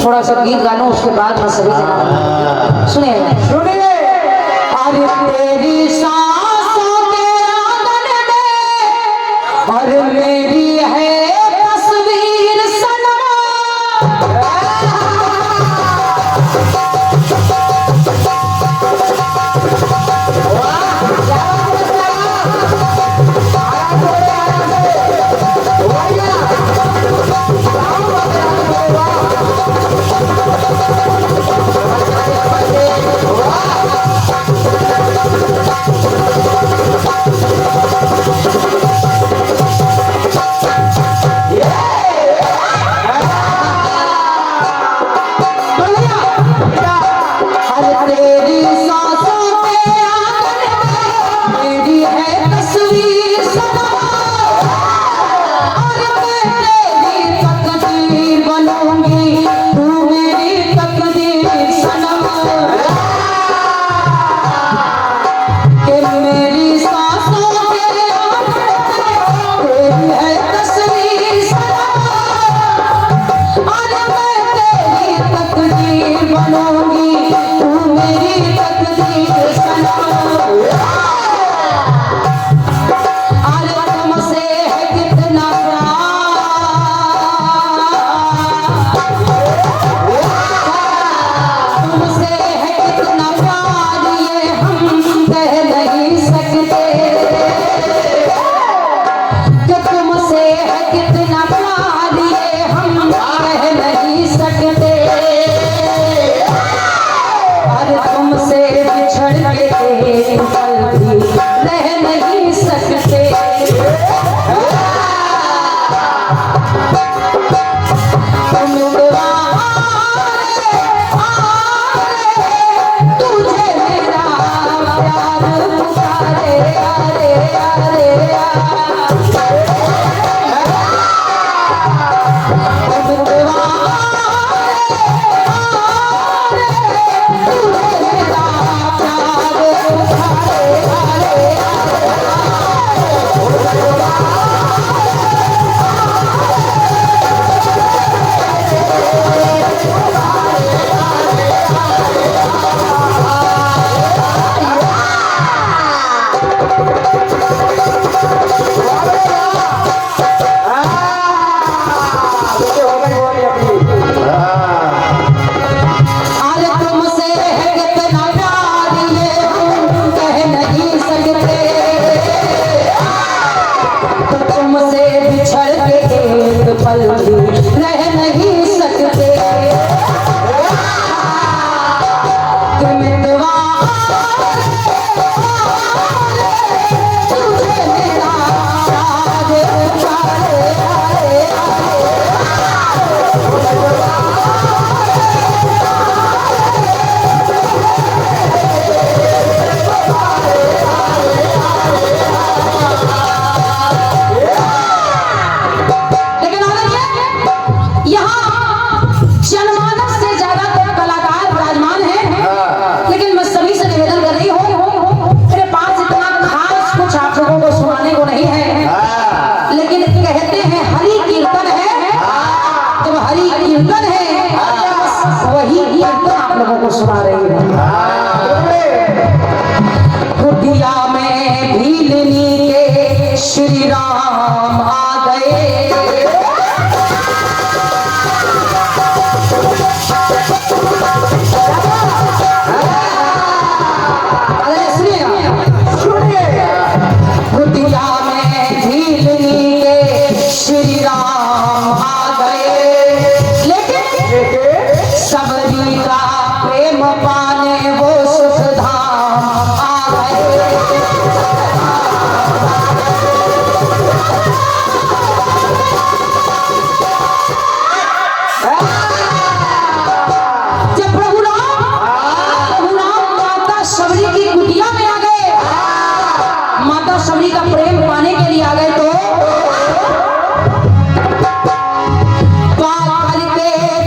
थोड़ा सा गीत गाना, उसके बाद मैं सभी जनाब सुनिए सुनिए। अरे तेरी सांसों के आंगन में और मेरी है तस्वीर सनम, सुना रही है। कुटिया में भीलनी के श्री राम आ गए, अरे सुनिए, कुटिया में भीलनी के श्री राम आ गए, लेकिन सबरी का प्रेम पाने वो सुख धाम आ गए। जब प्रभु राम माता सबरी की कुटिया में आ गए, माता सबरी का प्रेम पाने के लिए आ गए, तो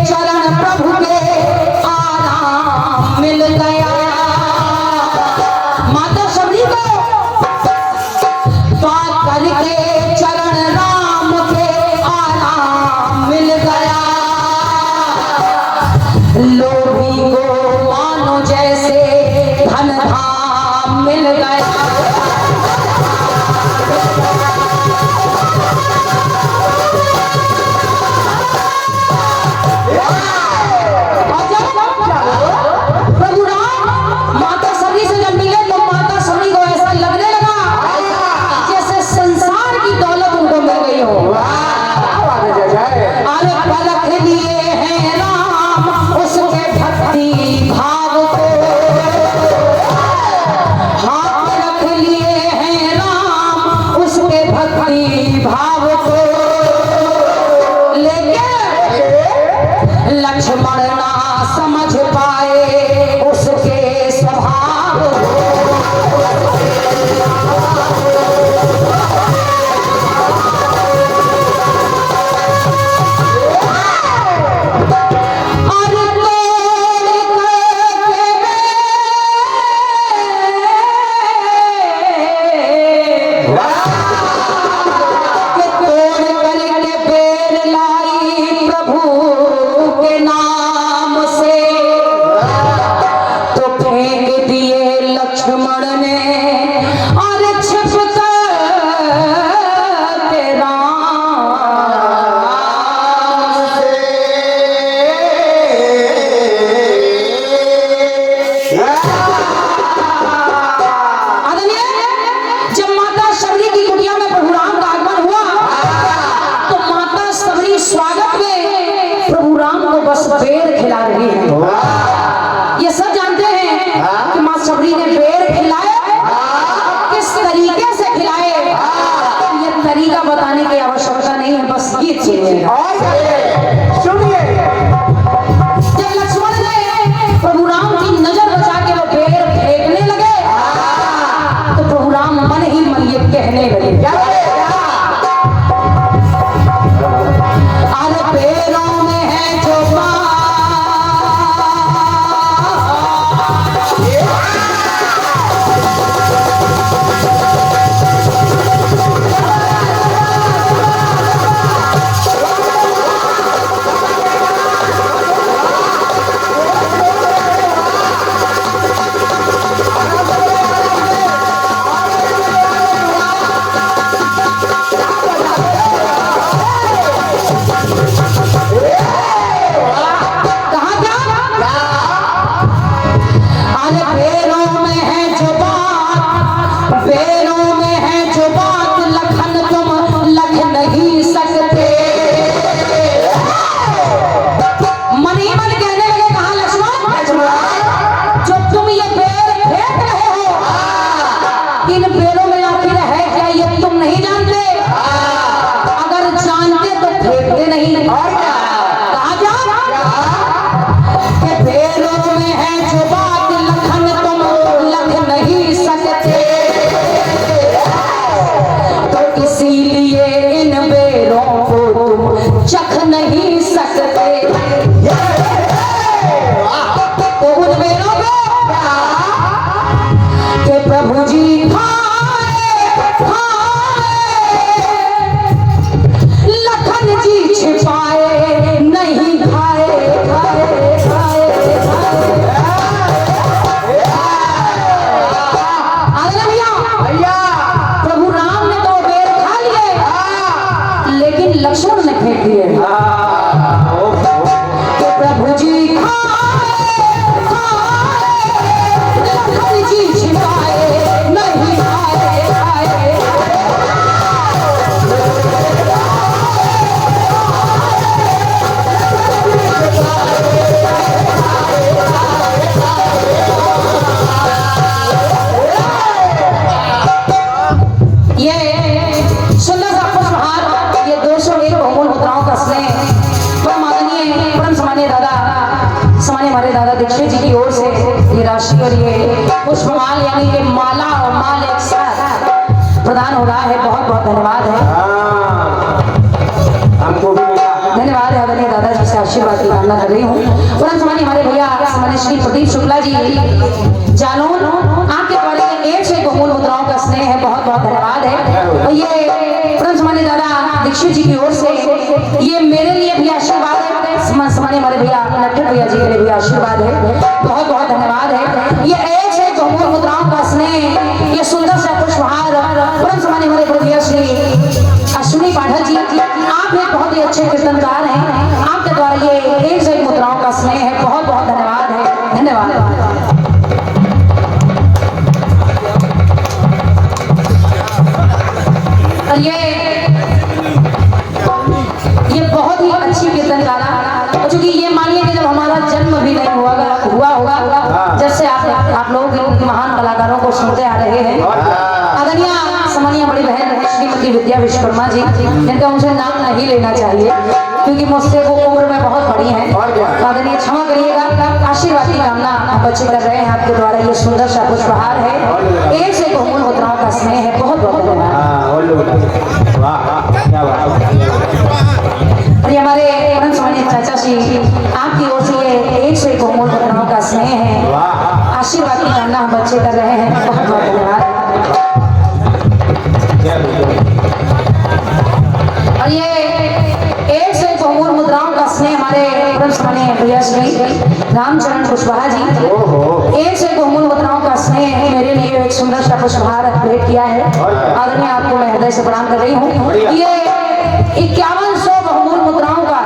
चरण प्रभु के आराम मिल गया। माता सबरी को पाक करके चरण राम के आराम मिल गया। लोभी को मानो जैसे धन धाम मिल गया। लक्ष्मण ना समझ पाए उसके स्वभाव बेर खिला रही है। ये सब जानते हैं कि माँ सबरी ने बेर खिलाए, किस तरीके से खिलाए, ये तरीका बताने की आवश्यकता नहीं है, बस ये चीज सुनिए। जब लक्ष्मण ने प्रभु राम की नजर बचा के वो बेर फेंकने लगे तो प्रभु राम मन ही मन ये कहने लगे, क्या बेरों में है जो प्रभु जी लखन जी छिपाए नहीं खाए खाए खाए भैया प्रभु राम ने तो बेर खा लिए लेकिन लक्ष्मण ने फेंक दिए। तो प्रभु जी हमारे दादा दीक्षित जी की ओर से ये राशि और ये पुष्पमाल यानी कि माला और माल एक साथ प्रदान हो रहा है। बहुत बहुत धन्यवाद है, हमको भी धन्यवाद है। आदरणीय दादाजी से आशीर्वाद की कामना कर रही हूँ। परम सम्मानीय हमारे भैया सम्मानित श्री प्रदीप शुक्ला जी जानून आपके द्वारा एक से बहुमूल मुद्राओं का स्नेह है, बहुत बहुत धन्यवाद है। और ये परम सम्मानीय दादा दीक्षित जी की ओर से ये मेरे लिए भी आशीर्वाद है। सम्मानीय हमारे भैया लट्ठे भैया जी के लिए भी आशीर्वाद है, बहुत बहुत धन्यवाद है। ये एक से बहुमूल्य मुद्राओं का स्नेह, ये सुंदर सा पुष्पहार परम सम्मानीय हमारे गुरुदेव श्री अश्विनी पाठक जी, आप एक बहुत ही अच्छे कीर्तनकार हैं, आपके द्वारा ये एक से एक मुद्राओं का स्नेह है, बहुत बहुत धन्यवाद है, धन्यवाद। और ये बहुत ही अच्छी कीर्तनकारा, और चूंकि ये मानिए कि जब हमारा जन्म भी नहीं हुआ होगा, जब से आप लोग इन महान कलाकारों को सुनते आ रहे हैं। आदरणीय सम्मानीय बड़ी बहन श्रीमती विद्या विश्वकर्मा जी, जिनका मुझे नाम नहीं लेना चाहिए क्योंकि मुझसे वो उम्र में बहुत बड़ी हैं, आदरणीय क्षमा करिएगा। आशीर्वाद की कामना हम बच्चे कर रहे हैं, आपके द्वारा ये सुंदर सा पुष्पहार है, एक से बहुमूल्य मुद्राओं का स्नेह है, बहुत बहुत धन्यवाद। ये हमारे परम सम्मानीय चाचा जी, आपकी ओर से ये एक से एक बहुमूल्य मुद्राओं का स्नेह है, आशीर्वाद की कामना हम बच्चे कर रहे हैं, बहुत बहुत धन्यवाद। और ये एक से एक बहुमूल्य मुद्राओं का स्नेह हमारे परम सम्मानीय भैया श्री रामचरण कुशवाहा जी, एक से एक बहुमूल्य मुद्राओं का स्नेह मेरे लिए एक सुंदर सा पुष्पहार भेंट किया है। आदरणीय आपको मैं हृदय से प्रणाम कर रही हूँ। ये 5100 बहुमूल्य मुद्राओं का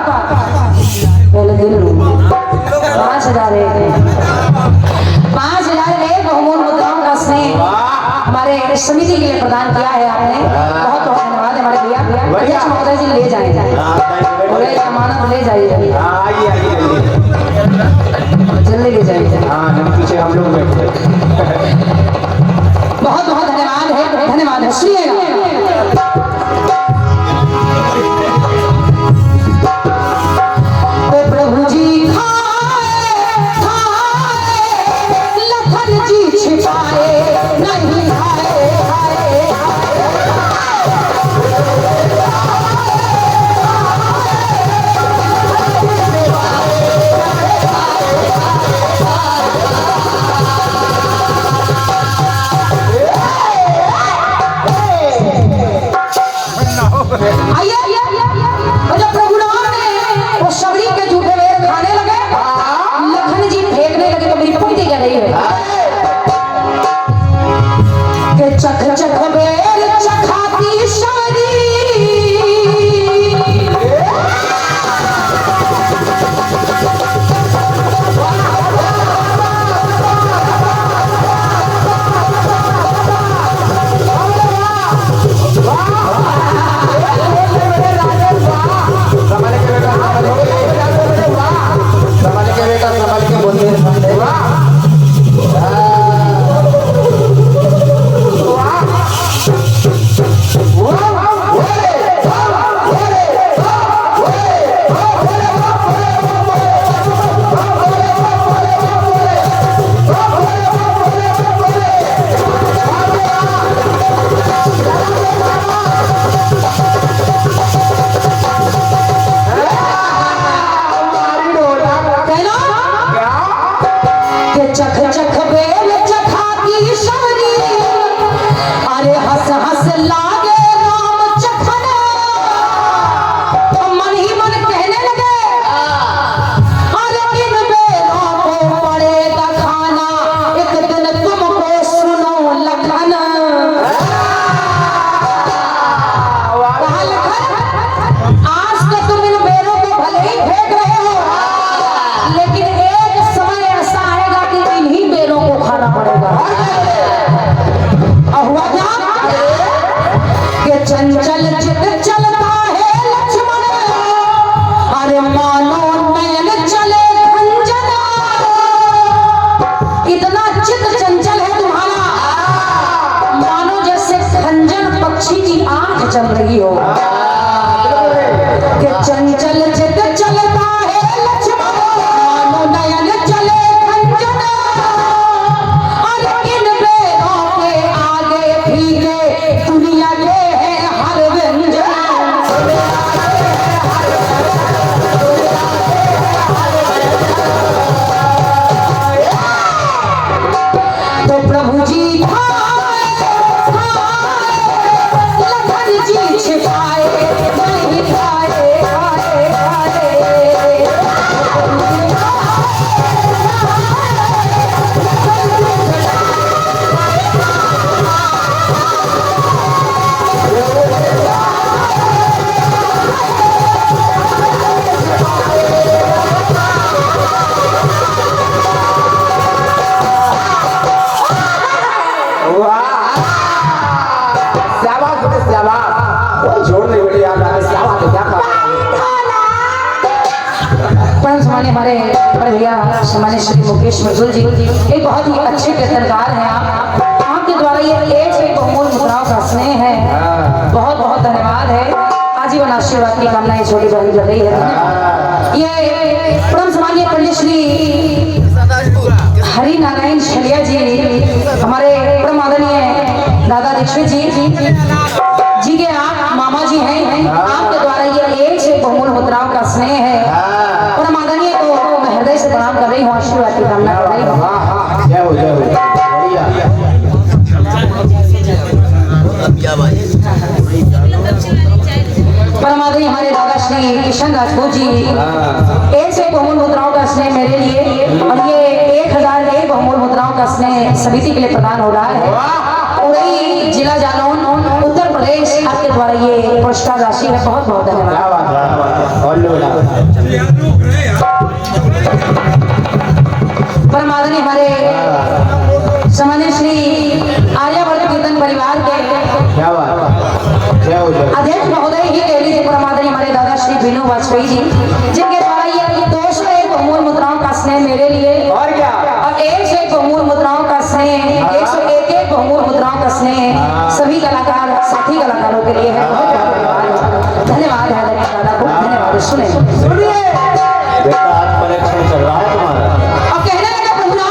5000 बहुमूल्य मुद्राओं का स्नेह हमारे समिति के लिए प्रदान किया है आपने, बहुत बहुत धन्यवाद है हमारे भैया। अध्यक्ष महोदय जी ले जाए, अमानत ले जाइए, जल्दी ले जाइए, पीछे हम लोग बहुत बहुत धन्यवाद है, धन्यवाद है। सुनिएगा प्रभु जी लखन जी छिपाए नहीं बड़े भैया सम्मानित श्री मुकेश मजदूर जी एक बहुत ही अच्छे कीर्तनकार हैं आप। आपके द्वारा ये एक से बहुमूल्य मुद्राओं का स्नेह है, बहुत बहुत धन्यवाद है। आजीवन आशीर्वाद की कामना ये छोटी बहन कर रही है। ये परम सम्मानीय पंडित श्री हरि नारायण छलिया जी हमारे परम आदरणीय दादा दीक्षित जी के आप मामा जी हैं। आपके द्वारा ये एक से बहुमूल्य मुद्राओं का स्नेह है। परम आदरणीय को मैं हृदय से प्रणाम कर रही हूँ, आशीर्वाद की कामना कर रही हूँ। परम आदरणीय हमारे दादा श्री किशन राजपूत जी एक से बहुमूल्य मुद्राओं का स्नेह मेरे लिए, और ये 1001 बहुमूल्य मुद्राओं का स्नेह समिति के लिए प्रदान हो रहा है। उड़ई जिला जालौन उत्तर प्रदेश आपके द्वारा ये पुरस्कार राशि है। बहुत बहुत धन्यवाद। परम आदरणीय हमारे सम्मानित श्री आर्यावर्त कीर्तन परिवार के अध्यक्ष महोदय ही कह लीजिए परम आदरणीय हमारे दादा श्री बिनु वाजपेयी जी, जिनके द्वारा ये 201 बहुमूल्य मुद्राओं का स्नेह मेरे लिए और 101 बहुमूल्य मुद्राओं का स्नेह 101 बहुमूल्य मुद्राओं का स्नेह सभी कलाकार साथी कलाकारों के लिए है। बहुत बहुत धन्यवाद है दादा को, धन्यवाद। सुने चल रहा है तुम्हारा अब कहने लगा प्रभुना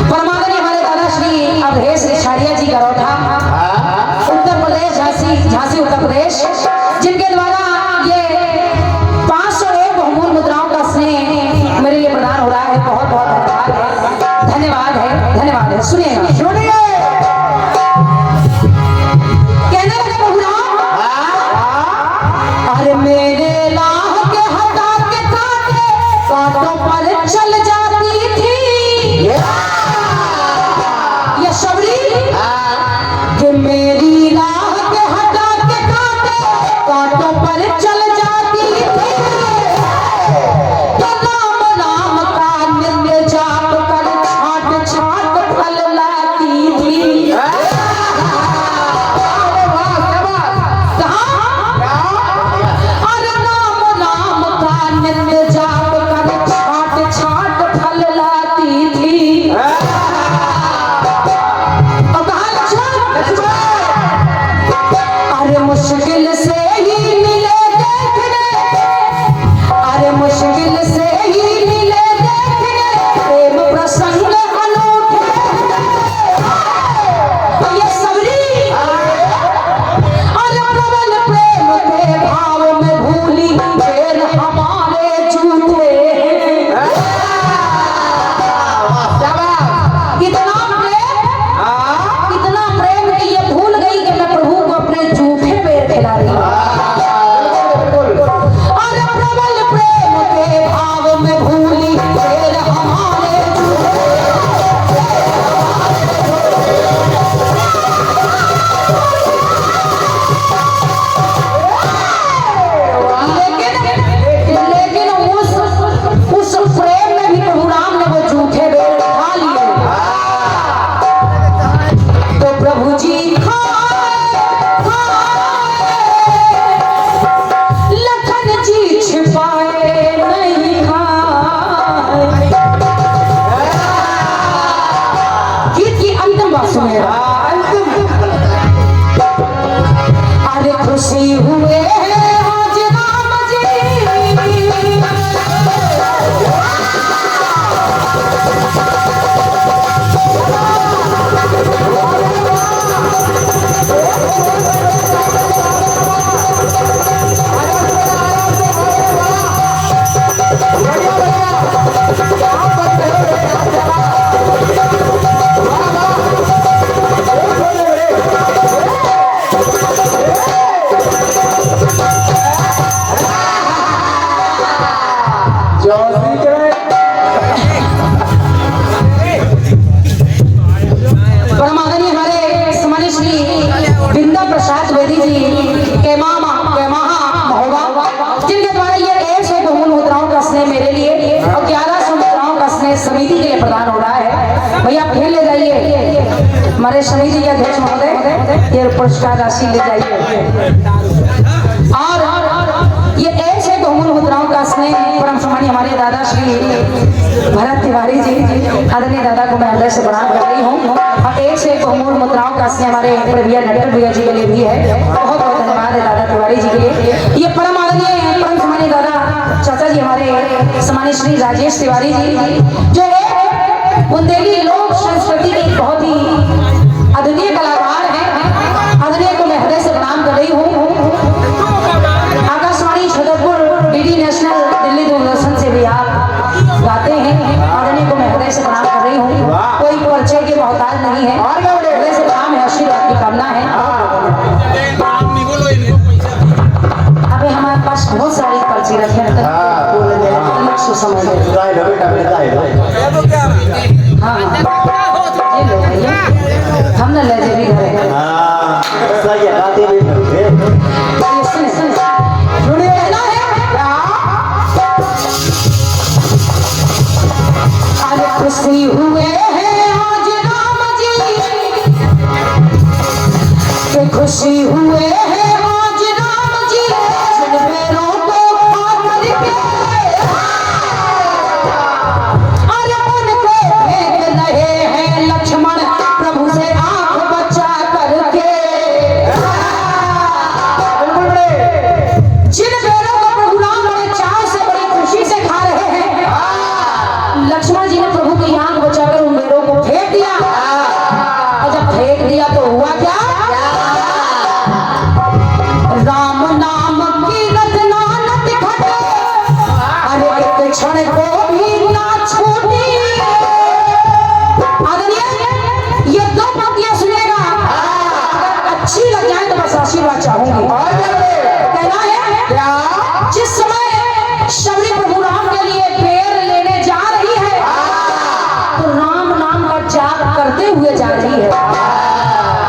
परमादरणीय हमारे दादा श्री अवधेश रिछाड़िया जी गरौठा उत्तर प्रदेश झांसी उत्तर प्रदेश, जिनके द्वारा ये 501 बहुमूल्य मुद्राओं का स्नेह मेरे लिए प्रदान हो रहा है। बहुत बहुत धन्यवाद है, धन्यवाद है। सुनिए कहने लगे प्रभुना अरे मेरे लाह के हटा के काटे कांटों पर चल जाती थी ये शबरी कि मेरी राह के हटा के काटे कांटों पर चल जाती थी, तो नाम नाम का नित्य जाप कर छाट छाट फल लाती थी। अरे नाम नाम का नित्य जाप कर छाट छाट फल लाती थी। और कहा लक्ष्मण अरे मुश्किल से ही मिले देखने, अरे मुश्किल से ही मिले देखने प्रेम प्रसंग अनूठे। ये सबरी अरे प्रबल प्रेम के भाव में भूली फिर हमारे झूठे। इतना प्रेम कि ये भूल गई कि मैं प्रभु को अपने झूठे पैर खिला रही हूँ। अरे प्रबल प्रेम के भाव में भूली फिर हमारे लेकिन उस प्रेम में भी प्रभु राम ने वो झूठे पैर खा लिए। तो प्रभु जी लखन जी छिपाए नहीं खाए। गीत की अंतिम बात सुनिए। अरे खुशी हुए आज राम जी परमादरणीय हमारे सम्मानित श्री बिंदा प्रसाद वेदी जी के मामा के महा महोबा, जिनके द्वारा ये 100 बहुमूल्य मुद्राओं का स्नेह मेरे लिए और 1100 मुद्राओं का स्नेह समिति के लिए प्रदान हो रहा है। भैया फिर ले जाइए हमारे समिति के अध्यक्ष महोदय। ये पुरस्कार राशि ले जाइए। और ये ऐसे बहुमूल्य मुद्राओं का स्नेह परम सम्मानीय हमारे दादा श्री भरत तिवारी जी, आदरणीय दादा को मैं हृदय से प्रणाम कर रही हूँ। और एक से एक बहुमूल्य मुद्राओं का स्नेह हमारे भैया नटवर भैया जी के लिए भी है। बहुत बहुत धन्यवाद है दादा तिवारी जी के लिए। ये परम आदरणीय परम सम्मानीय दादा चाचा जी हमारे सम्मानीय श्री राजेश तिवारी जी, जो बुंदेली लोक संस्कृति के बहुत ही अद्वितीय कलाकार हैं। आदरणीय को मैं हृदय से प्रणाम कर रही हूँ। आकाशवाणी छतरपुर डीडी नेशनल दिल्ली दूरदर्शन से भी आप गाते हैं। आदरणीय को मैं हृदय से प्रणाम कर रही हूँ। कोई परिचय के मोहताज नहीं है, हृदय से प्रणाम है, आशीर्वाद की कामना है। अभी हमारे पास बहुत सारी पर्ची रखे हैं, लक्ष्य समझ हाँ ये लो भैया, हम न ले जाए घर है। आज खुशी हुए हैं आज राम जी के खुशी हुए हैं आज राम जी, जिन पैरों को पाकर के अरे उनको फेंक रहे हैं लक्ष्मण प्रभु से आंख बचा करके। जिन पैरों को प्रभु राम बड़े चाव से बड़ी खुशी से खा रहे हैं, लक्ष्मण जी ने प्रभु की आंख बचाकर उन पैरों को फेंक दिया। और जब फेंक दिया तो हुआ क्या? राम नाम की रत्ना नट घटे, अरे एक क्षण को भी ना छूटी। आदरणीय ये दो पंक्तियां सुनेगा, अगर अच्छी लग जाए तो बस आशीर्वाद चाहूंगी। कहना है क्या? जिस समय शबरी प्रभु राम के लिए पेड़ लेने जा रही है तो राम नाम का जाप करते हुए जा रही है।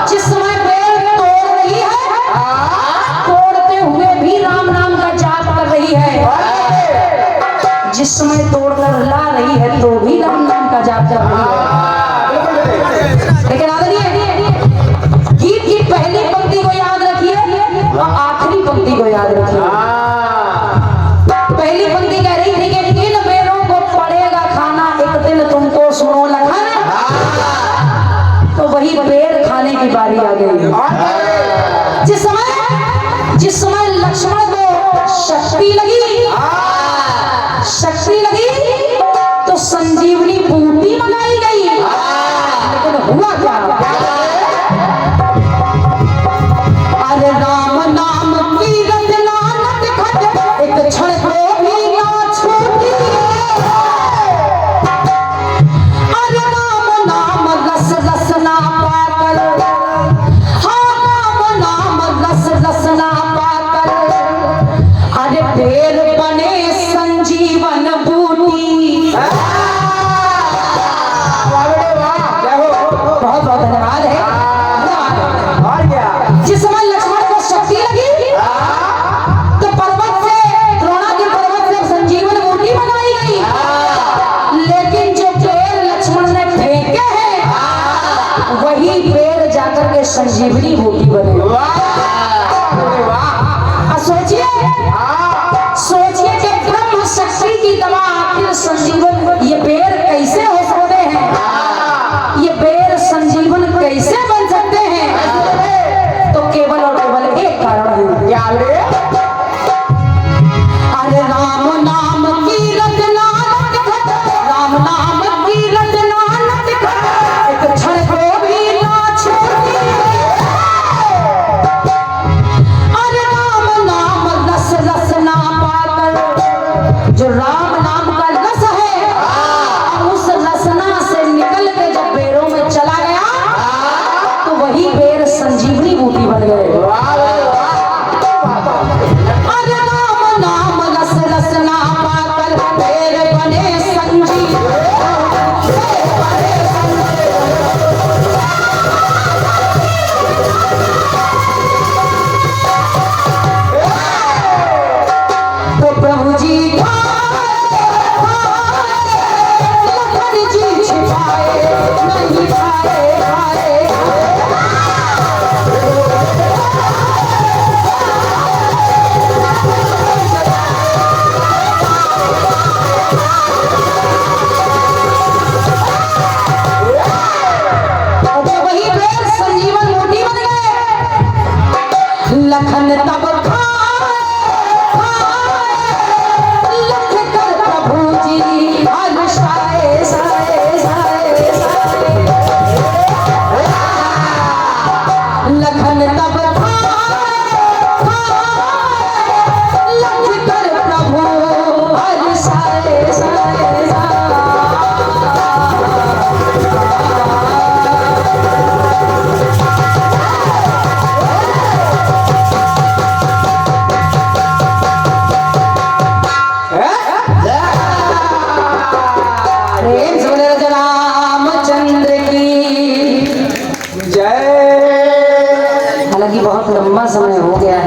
जिस समय पेड़ तोड़ रही है, तोड़ते हुए भी राम नाम का जाप कर रही है। जिस समय तोड़कर ला रही है तो भी राम नाम का जाप कर रही है। लेकिन आदरणीय गीत की पहली पंक्ति को याद रखिए और आखिरी पंक्ति को याद रखिए। पहली पंक्ति कह रही थी कि इन बेरों को पड़ेगा खाना एक दिन तुमको सुनो लखन, तो वही पेड़ खाने की बारी आ गई। जिस समय लक्ष्मण को शक्ति लगी तो संजीवनी बूटी मंगाई गई। लेकिन हुआ क्या? अरे राम नाम की रत्ना नट घट, एक क्षण को भी ना छूटी। अरे राम नाम रस रसना पाकर, हाँ राम नाम रस रसना पाकर, अरे पेड़ बने संजीवन बूटी। बहुत बहुत धन्यवाद है। जिस समय लक्ष्मण को शक्ति लगी तो पर्वत से, द्रोणागिरि पर्वत से संजीवन बूटी बनाई गई। लेकिन जो पेड़ लक्ष्मण ने फेंके हैं वही पेड़ जाकर के संजीवनी बूटी बने। सोचिए कि ब्रह्म शक्ति की दवा आखिर संजीवन, ये पेड़ कैसे हो सकते हैं? ये पेड़ संजीवन कैसे बन सकते हैं? तो केवल और केवल एक कारण है। क्या? अरे राम नाम की रत्ना नट घट, राम नाम की रत्ना नट घट, एक क्षण को भी ना छूटी। अरे राम नाम रस रसना पाकर, जो राम नाम का रस है उस रसना से निकल के जब पेड़ों में चला गया तो वही पेड़ संजीवनी बूटी बन गए।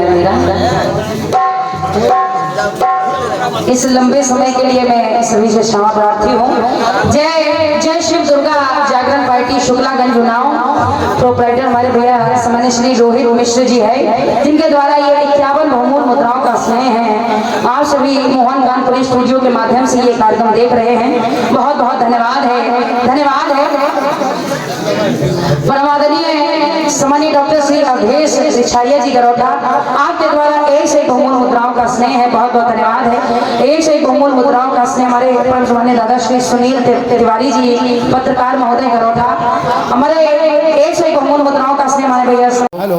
है मेरा। इस लंबे समय के लिए मैं सभी से क्षमा प्रार्थी हूँ। जय जय शिव दुर्गा जागरण पार्टी शुक्लागंज उन्नाव प्रोपराइटर हमारे भैया सामान्य श्री रोहित मिश्र जी है, जिनके द्वारा ये 51 बहुमूल्य मुद्राओं का स्नेह है। आप सभी मोहन गान पुलिस स्टूडियो के माध्यम से ये कार्यक्रम देख रहे हैं, बहुत बहुत धन्यवाद है, धन्यवाद है। परमादरणीय सम्मानित डॉक्टर श्री अवधेश सिछारिया जी गरोटा, आपके द्वारा एक से एक बहुमूल्य मुद्राओं का स्नेह है, बहुत बहुत धन्यवाद है। एक से एक बहुमूल्य मुद्राओं का स्नेह हमारे परम सम्मान्य दादा श्री सुनील तिवारी जी पत्रकार महोदय गरोटा, हमारे एक से एक बहुमूल्य मुद्राओं का स्नेह हमारे भैया। हेलो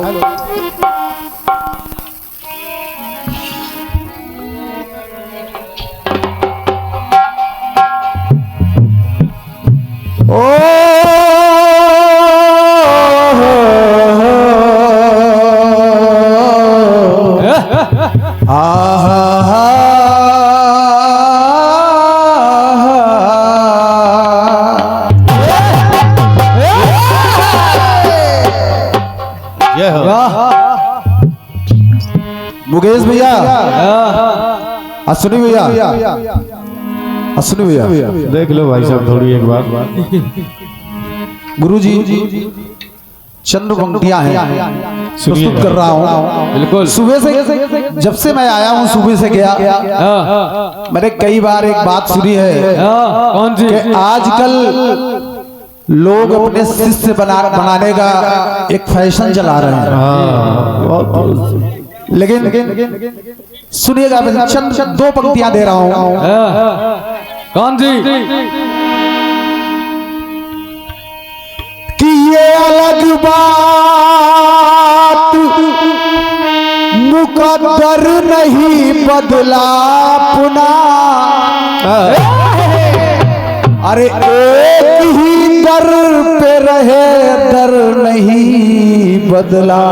मुकेश भैया, अश्विनी भैया, अश्विनी भैया देख लो भाई साहब थोड़ी एक बार। गुरुजी चंद्र पंक्तियां हैं, प्रस्तुत कर रहा हूँ। बिल्कुल सुबह से, जब से मैं आया हूँ सुबह से गया, मैंने कई बार एक बात सुनी है। कौन सी? कि आजकल लोग अपने शिष्य बनाने का एक फैशन चला रहे हैं। लेकिन सुनिएगा, मैं चंद 2 पंक्तियां दे रहा हूं। कौन सी? कि ये अलग बात मुकद्दर नहीं बदला अपना, अरे एक ही दर पे रहे दर नहीं बदला।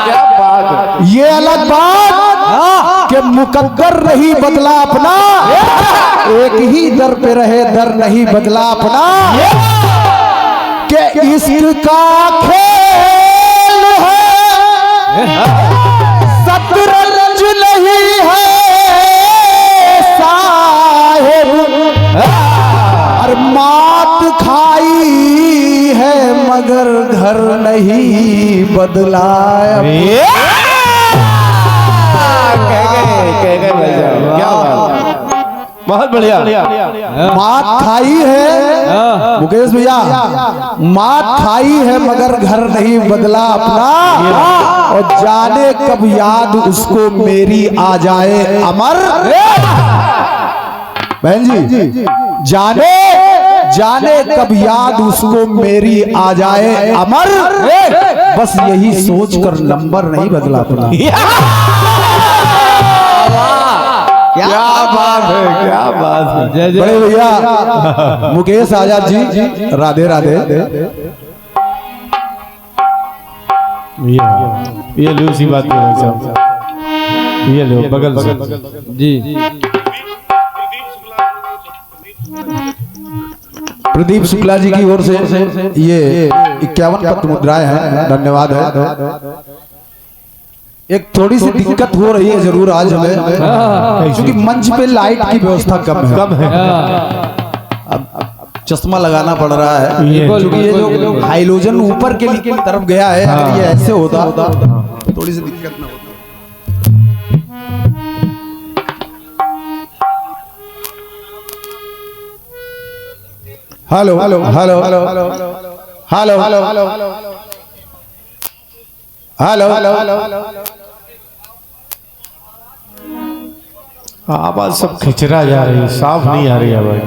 क्या बात, ये अलग बात कि मुकद्दर नहीं बदला अपना, एक ही दर पे रहे दर नहीं बदला अपना, कि इश्क का खेल है शतरंज नहीं है साहिब, और मात खाई है मगर घर नहीं बदलाया। कह गए भाई साहब, क्या बात, बहुत बढ़िया। मात खाई है मुकेश भैया, मात खाई है मगर घर नहीं बदला अपना, और जाने कब याद उसको मेरी आ जाए अमर। बहन जी, जाने कब याद उसको मेरी आ जाए अमर, बस यही सोच कर नंबर नहीं बदला अपना। क्या बात है, क्या बात है। बड़े भैया मुकेश आजाद जी, राधे राधे। ये लो सी बात कर साहब, ये लो बगल से जी। प्रदीप शुक्ला जी की ओर से ये 51 पत्र मुद्राएं हैं, धन्यवाद है। एक थोड़ी सी दिक्कत हो रही है जरूर आज हमें, क्योंकि मंच पे लाइट की व्यवस्था कम है। अब चश्मा लगाना पड़ रहा है, क्योंकि ये जो हाइलोजन ऊपर के तरफ गया है, अगर ये ऐसे होता थोड़ी सी दिक्कत ना होती। Hello hello hello hello hello hello hello hello, आवाज सब खिचरा जा रही है, साफ नहीं आ रही है भाई।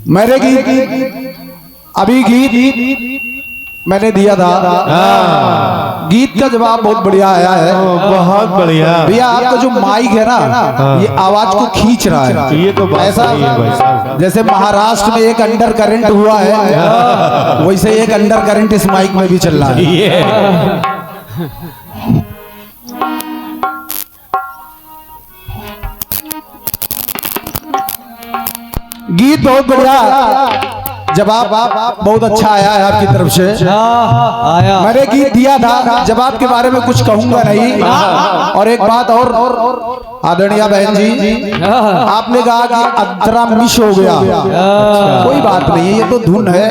मेरे गीत अभी गीत मैंने दिया था। गीत का जवाब बहुत बढ़िया आया है। बहुत बढ़िया भैया, आपका जो माइक है ना, ये आवाज को खींच रहा है। ये तो बात ऐसा सही है भाई साहब। जैसे महाराष्ट्र में एक अंडर करंट हुआ है, वैसे एक अंडर करंट इस माइक में भी चल रहा है। गीत बहुत बढ़िया, जवाब बहुत अच्छा आया है आपकी तरफ से। आया मैंने गीत दिया था, जवाब के बारे में कुछ कहूंगा नहीं। और एक बात और आदरणीय बहन जी, आपने कहा कि अंतरा मिस हो गया। कोई बात नहीं है, ये तो धुन है,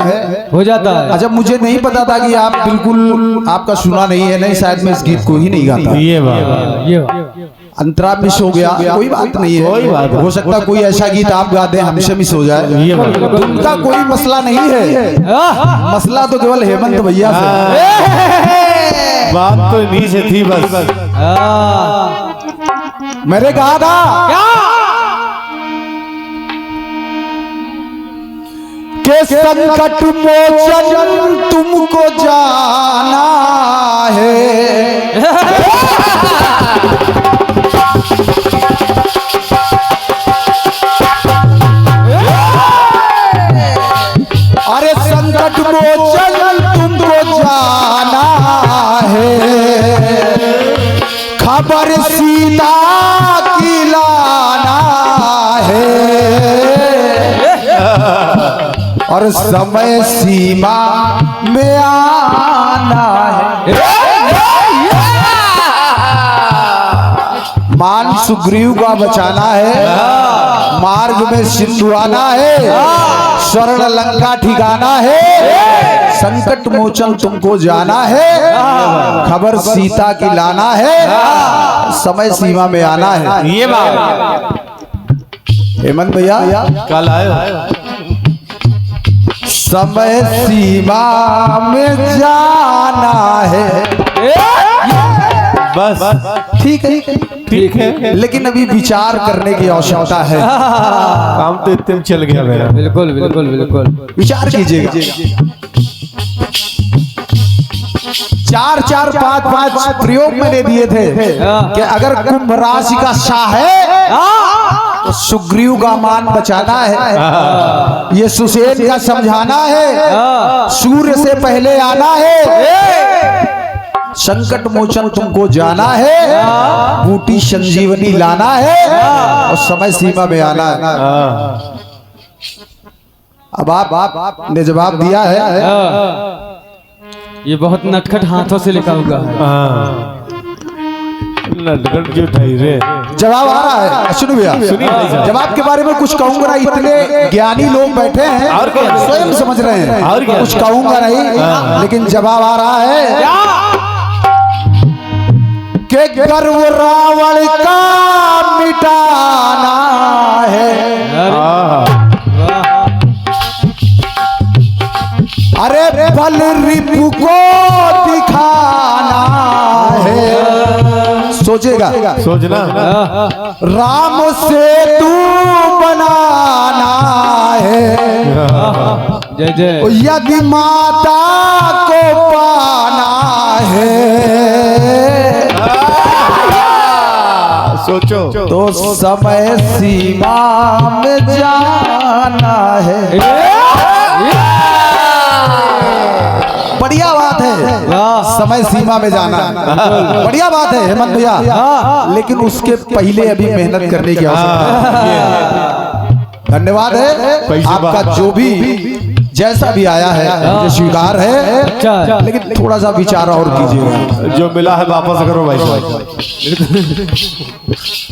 हो जाता है। अच्छा, मुझे नहीं पता था कि आप बिल्कुल आपका सुना नहीं है। नहीं, शायद मैं इस गीत को ही नहीं गाता। ये बात ये अंतरा मिस हो गया, कोई बात नहीं है। कोई बात हो सकता कोई ऐसा गीत आप गा दें हमसे मिस हो जाए, ये बात उनका कोई मसला नहीं है। मसला तो केवल हेमंत भैया से। बात तो इन्हीं से थी बस। मैंने कहा था कि संकट मोचन तुमको जाना है। अरे संकट मोचन तुमको जाना है, खबर सीता की लाना है, और समय सीमा में आना है। मान सुग्रीव का बचाना है, मार्ग में सिंधु आना है, स्वर्ण लंका ठिकाना है, संकट मोचन तुमको जाना है, खबर सीता की लाना है, समय सीमा में आना है। ये बात हेमंत भैया, कल आयो समय सीमा में जाना है। बस ठीक है, ठीक है, लेकिन अभी विचार करने की आवश्यकता है। काम तो इतने में चल गया मेरा। बिल्कुल बिल्कुल बिल्कुल। विचार कीजिएगा। 4 5 5 प्रयोग मैंने दिए थे कि अगर कुंभ राशि का शाह है तो सुग्रीव का मान बचाना है, ये सुसेन का समझाना है, सूर्य से पहले आना है, संकट मोचन तुमको जाना है, बूटी संजीवनी लाना है, और समय सीमा में आना है। अब आप ने जवाब दिया है। ये बहुत नटखट हाथों से लिखा हुआ है। नटखट क्यों ठाई रे? जवाब आ रहा है, सुनो भैया। जवाब के बारे में कुछ कहूंगा नहीं, इतने ज्ञानी लोग बैठे हैं और क्या? स्वयं समझ रहे हैं, और क्या? कुछ कहूंगा नहीं, लेकिन जवाब आ रहा है कि गर्व रावण का मिटाना है, अरे बल रिपु को दिखाना है। सोचेगा, सोचना राम से तू बनाना है, जय जय। यदि माता को पाना है, सोचो तो समय सीमा में जाना है। बढ़िया बात है, समय सीमा में जाना, बढ़िया बात है हेमंत भैया, लेकिन उसके पहले अभी मेहनत करने की आवश्यकता है। धन्यवाद है आपका, जो भी जैसा भी आया है मुझे स्वीकार है, लेकिन थोड़ा सा विचार और कीजिएगा। जो मिला है वापस करो भाई साहब।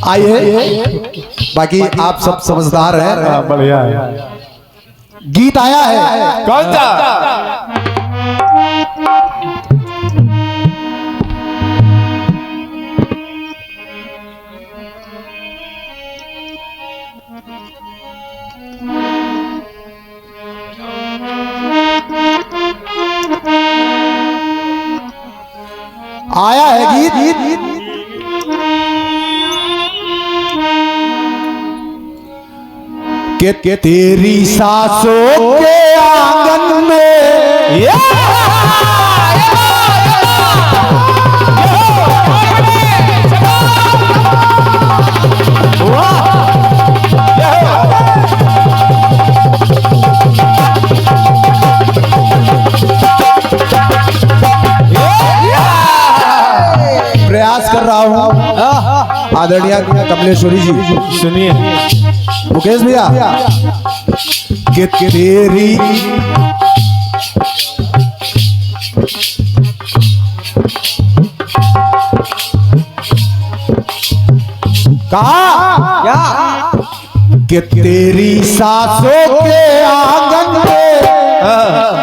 आइए, बाकी आप सब समझदार हैं। बढ़िया है। गीत आया है, कौन सा? आया है गीत, के तेरी सासों के आंगन में आदरणीय कमलेश्वरी जी सुनिए मुकेश भैया कि तेरी कहा कि तेरी सांसों के आंगन में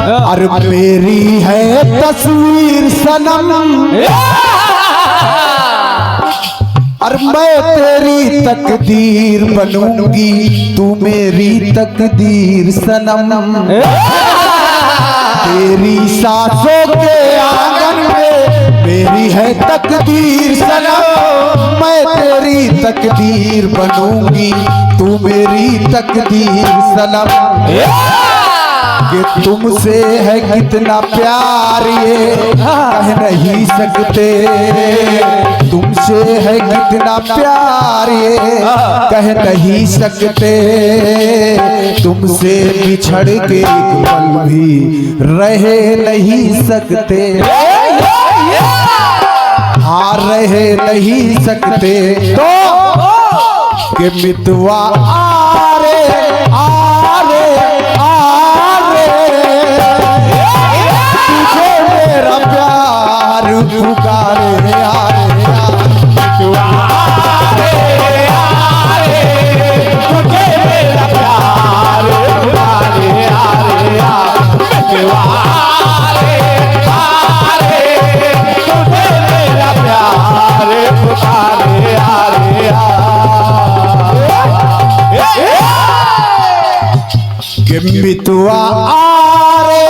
अरे मेरी है तस्वीर सनम और मैं तेरी तकदीर बनूंगी तू मेरी तकदीर सनम तेरी सांसों के आंगन में मेरी है तकदीर सनम मैं तेरी तकदीर बनूंगी तू मेरी तकदीर सनम कि तुमसे है कितना प्यार ये कह नहीं सकते तुमसे है कितना प्यार ये कह नहीं सकते तुमसे बिछड़ के एक पल भी रह नहीं सकते हाँ रह नहीं सकते तो कि मितवा आरे आरे तुझे मेरा प्यार पुकारे आरे तुझे मेरा प्यार पुकारे तुझे मेरा प्यार पुकारे कि मितवा आरे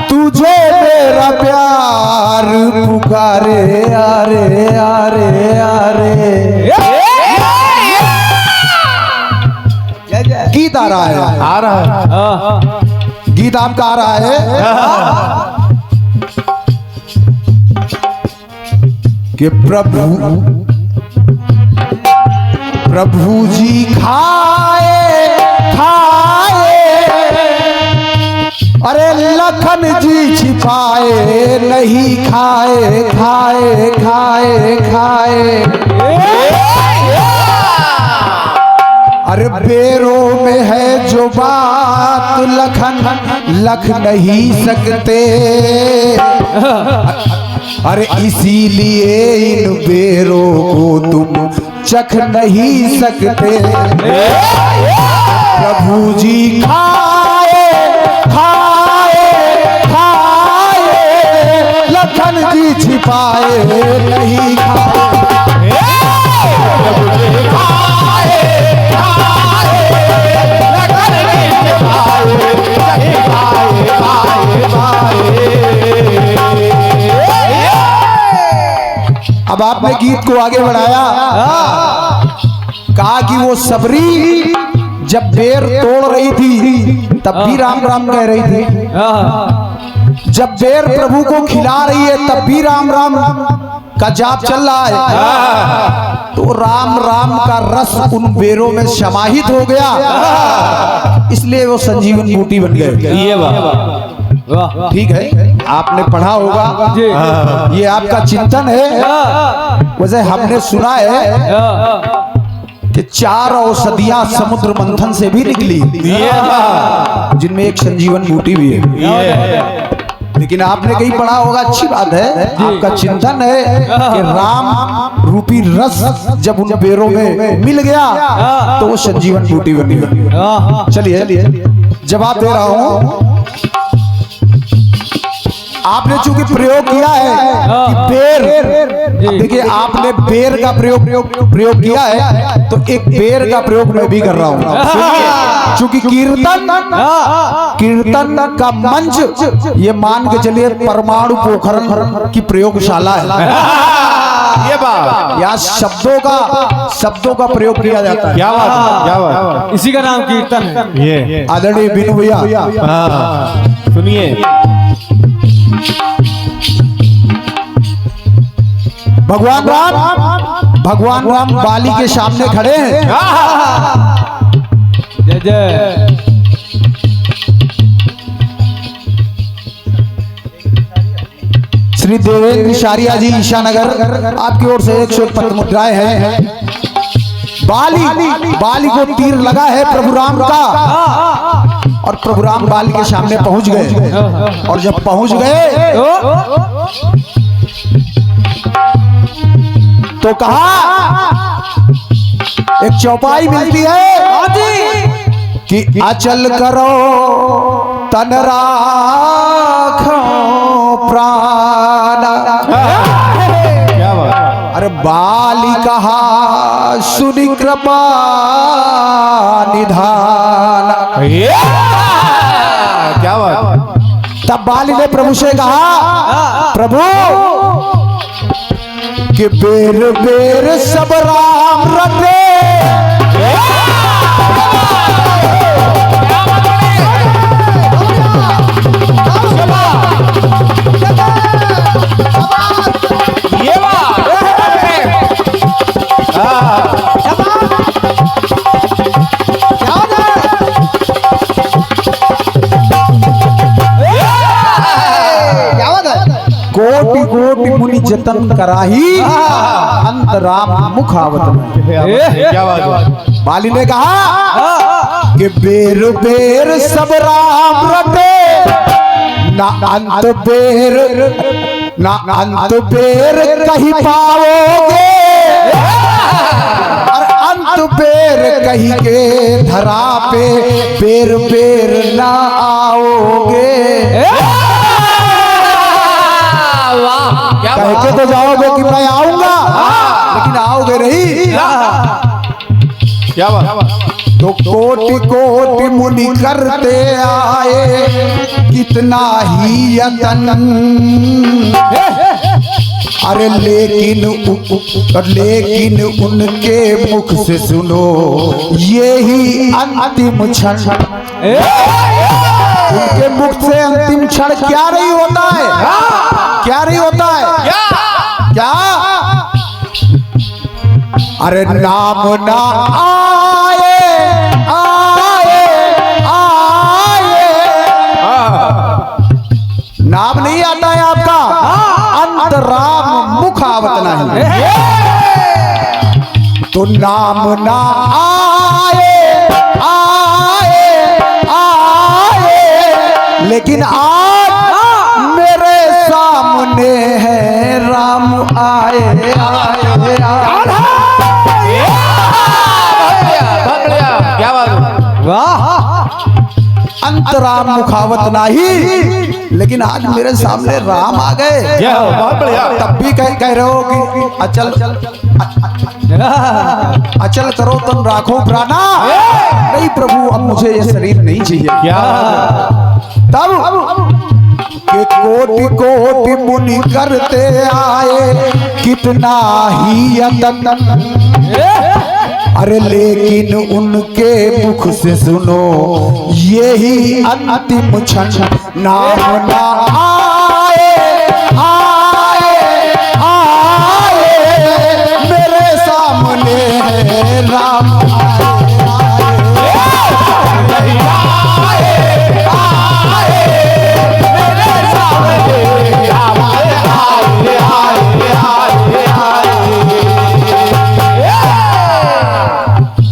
तुझे मेरा प्यार पुकारे आरे आरे आरे गीत आ रहा है आ रहा है गीत आपका आ रहा है कि प्रभु जी खाए अरे लखन जी छिपाए नहीं खाए खाए खाए खाए अरे बेरों में है जो बात लखन लख नहीं सकते अरे इसीलिए इन बेरों को तुम चख नहीं सकते प्रभु जी खाए लखन जी छिपाए नहीं खाए प्रभु जी खाए लखन जी छिपाए नहीं अब आपने गीत को आगे बढ़ाया कहा कि वो सबरी जब बेर तोड़ रही थी तब भी राम राम कह रही थी जब बेर प्रभु को खिला रही है तब भी राम राम का जाप चल रहा है तो राम राम का रस उन बेरों में समाहित हो गया इसलिए वो संजीवन बूटी बन गए ये ठीक है आपने पढ़ा होगा ये आपका चिंतन है वैसे हमने सुना है कि 4 औषधियां समुद्र मंथन से भी निकली जिनमें एक संजीवन बूटी भी है लेकिन आपने कहीं पढ़ा होगा अच्छी बात है आपका चिंतन है कि राम रूपी रस जब उन बेरों में मिल गया तो वो संजीवन बूटी बनी चलिए जवाब दे रहा हूं आपने चूंकि प्रयोग किया है कि बेर देखिए आपने बेर का प्रयोग किया है तो एक बेर का प्रयोग मैं भी कर रहा हूं चूंकि कीर्तन का मंच ये मान के चलिए परमाणु पोखरण की प्रयोगशाला है ये बात यहाँ शब्दों का प्रयोग किया जाता है क्या बात इसी का नाम कीर्तन है ये आदरणीय बिनु भैया सुनिए भगवान राम बाली के सामने खड़े हैं जय जय श्री देवेंद्र शारिया जी ईशानगर, आपकी ओर से 101 पत्र मुद्राएं हैं। बाली को तीर लगा है प्रभु राम का, और प्रभु राम बाली के सामने पहुंच गए, और जब पहुंच गए तो कहा, एक चौपाई मिलती है कि अचल करो तन राखो प्राण। क्या बात, अरे बाली कहा सुनि कृपा निधान। क्या बात। तब बाली ने प्रभु से कहा, प्रभु कि बेर बेर सब राम रटे, कोटि कोटि मुनि जतन कराही, अंत राम मुख आवत नहीं। क्या बात। बाली ने कहा कि बेर बेर सब राम रटे, ना अंत बेर कहीं पाओगे, और अंत बेर कहीं के धरा पे बेर बेर ना आओगे। कह के तो जाओगे कि मैं आऊंगा, लेकिन आओगे नहीं। क्या बात। तो कोटि कोटि मुनि करते आए कितना ही यतन, अरे लेकिन उनके मुख से सुनो ये ही अंतिम क्षण। उनके मुख से अंतिम क्षण क्या नहीं होता है, क्या नहीं होता है, क्या? अरे नाम ना आए आए आए, नाम नहीं आता है आपका, अंत राम मुख आवत नहीं। तो नाम ना आए आए आए, लेकिन आज मेरे सामने है राम आए आए आए। क्या बात। वाह, अंतराम मुखावत नहीं, लेकिन आज मेरे सामने राम आ गए। बहुत बढ़िया। तब भी कह रहे हो कि अचल अचल करो तुम राखो प्राणा। नहीं प्रभु, अब मुझे ये शरीर नहीं चाहिए। क्या तब के कोटि कोटि मुनि करते आए कितना ही यतन, अरे लेकिन उनके मुख से सुनो यही अंतिम क्षण। नाम ना आए आए आए, मेरे सामने है राम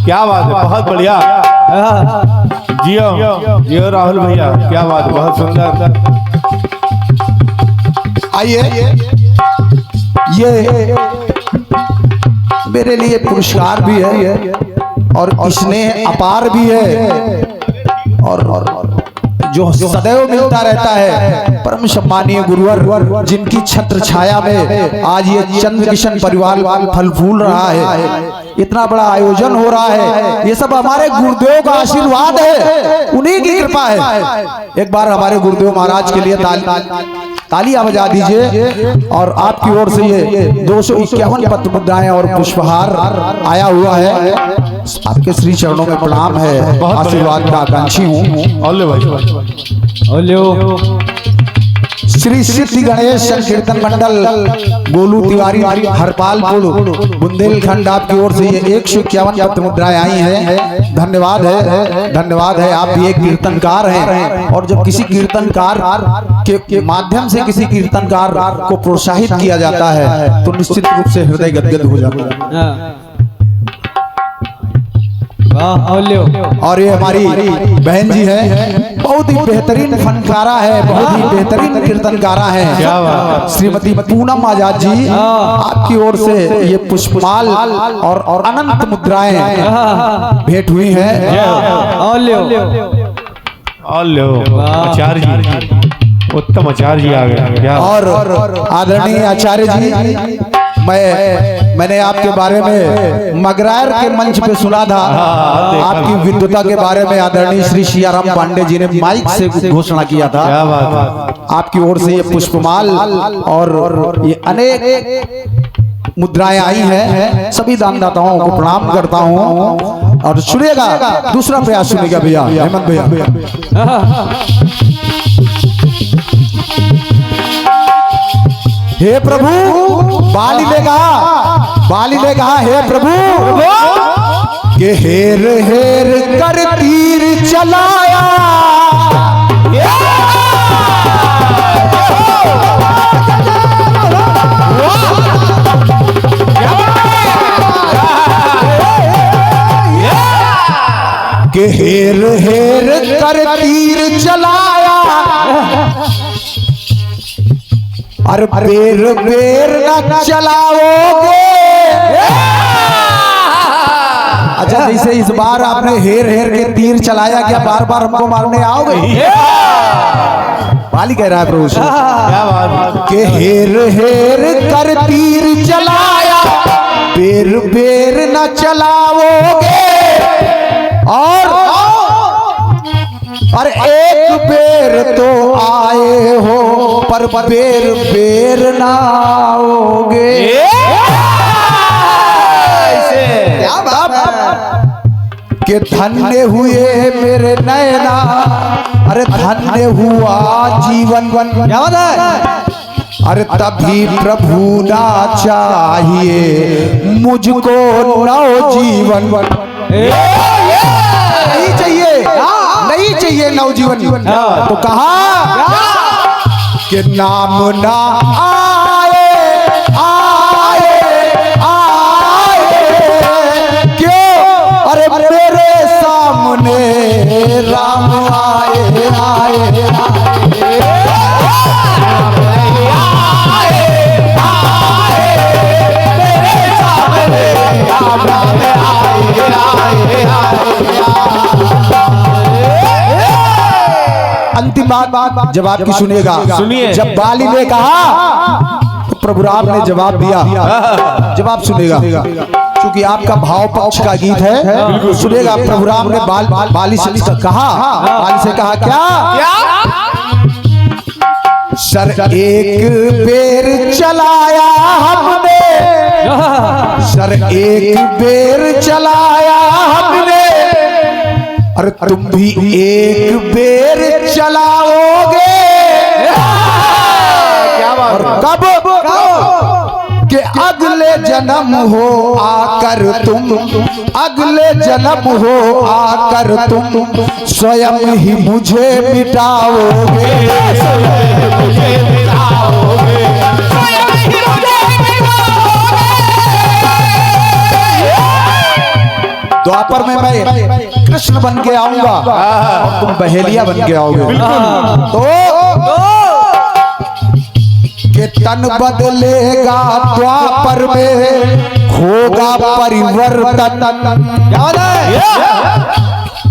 क्या बात है, बहुत बढ़िया। जियो जियो राहुल भैया, क्या बात है, बहुत सुंदर। आइए, ये मेरे लिए पुरस्कार भी है और स्नेह अपार भी है, और जो सदैव मिलता रहता है। परम सम्मानीय गुरुवर जिनकी छत्र छाया में आज ये चंद्र किशन परिवार फल फूल रहा है, इतना बड़ा आयोजन हो रहा है, ये सब हमारे गुरुदेव का आशीर्वाद है, उन्हीं की कृपा है। एक बार हमारे गुरुदेव महाराज के लिए तालियां बजा दीजिए। और आपकी ओर से ये 251 पत्र मुद्राएं और पुष्पहार आया हुआ है। आपके श्री चरणों में प्रणाम है, आशीर्वाद का आकांक्षी हूँ। ओलो श्री सिद्धि गणेश संकीर्तन मंडल गोलू तिवारी हरपालपुर बुंदेलखंड आपकी ओर से ये 151 पत्र मुद्राएं आई हैं। धन्यवाद है। आप भी एक कीर्तनकार हैं और जब किसी कीर्तनकार के माध्यम से किसी कीर्तनकार को प्रोत्साहित किया जाता है तो निश्चित रूप से हृदय गदगद हो जाता है। और ये हमारी बहन जी है, बहुत ही बेहतरीन फनकारा है, बहुत ही बेहतरीन कीर्तनकारा है, श्रीमती पूनम आजाद जी। आपकी ओर से ये पुष्पमाल और अनंत मुद्राएं भेंट हुई हैं। आचार्य जी, उत्तम आचार्य जी आ गए। और आदरणीय आचार्य जी, मैंने आपके बारे में मगरायर के मंच पे सुना था, आपकी विद्वता के बारे में आदरणीय श्री सियाराम पांडे जी ने माइक से घोषणा किया था। आपकी ओर से ये पुष्पमाल और ये अनेक मुद्राएं आई हैं। सभी दानदाताओं को प्रणाम करता हूं। और सुनिएगा, दूसरा प्रयास सुनिएगा भैया, हेमंत भैया। हे प्रभु, बाली ने कहा हे प्रभु के हेर हेर कर तीर चलाया, के हेर हेर कर तीर चलाया, अरे बेर बेर न चलाओगे। अच्छा, जैसे इस बार आपने हेर हेर के तीर चलाया, क्या बार बार हमको मारने आओगे? बाली कह रहा है प्रभु से के हेर हेर कर तीर चलाया, बेर बेर न चलाओगे। और अरे एक बेर तो आए हो पर बेर बेर ना आओगे। क्या बात के धन्य हुए मेरे नैना, अरे धन्य हुआ जीवन। क्या बात है? अरे तभी प्रभु ना चाहिए मुझको नव जीवन। नहीं चाहिए नवजीवन। तो कहा कि नाम ना आए क्यों? अरे मेरे सामने राम आए। अंतिम बात जब आपकी सुनिएगा, जब बाली ने कहा तो प्रभु राम ने जवाब दिया। जवाब सुनिएगा, क्योंकि आपका भाव पक्ष का गीत है। सुनिएगा, प्रभु राम ने बाली से कहा, क्या सर एक बेर चलाया हमने, सर एक बेर चलाया हमने, और तुम भी एक बेर चलाओगे। और कब कि अगले जन्म हो आकर तुम, अगले जन्म हो आकर तुम स्वयं ही मुझे मिटाओगे। द्वापर में मैं कृष्ण बन के आऊंगा और तुम बहेलिया बन के आओगे। तो के तन बदलेगा द्वापर में, होगा परिवर्तन। याद है?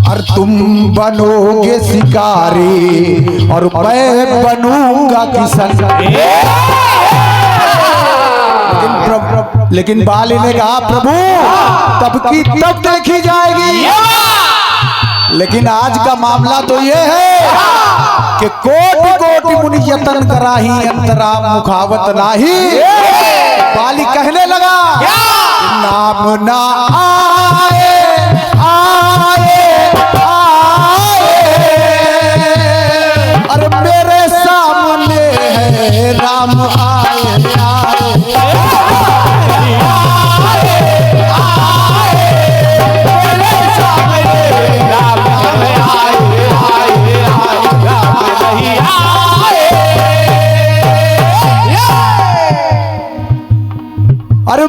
और तुम बनोगे शिकारी और मैं बनूंगा किसान। लेकिन बाली ने कहा प्रभु तब की तब देखी जाएगी। लेकिन आज का मामला तो ये है कि कोटि कोटि मुनि यतन कराही, अंतरा मुखावत नाही। बाली कहने लगा नाम ना आए, अरे मेरे सामने है राम आए।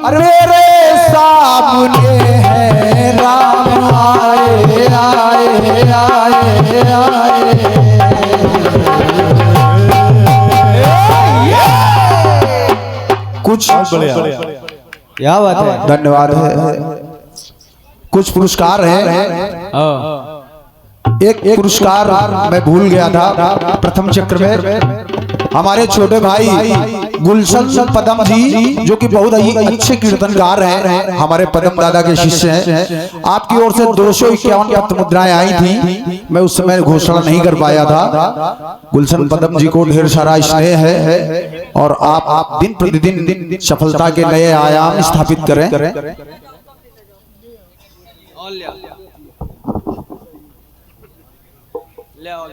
अरे मेरे सामने है राम आए आए आए आए। कुछ क्या बात है। धन्यवाद है। कुछ पुरस्कार हैं। एक पुरस्कार मैं भूल गया था प्रथम चक्र में। हमारे छोटे भाई गुलशन पदम जी जो कि बहुत ही अच्छे कीर्तनकार हैं, हमारे पदम दादा के शिष्य हैं। आपकी ओर से 251 पत्र मुद्राएं आई थी, मैं उस समय घोषणा नहीं कर पाया था। गुलशन पदम जी को ढेर सारा स्नेह है और आप दिन प्रतिदिन सफलता के नए आयाम स्थापित करें। ले आओ।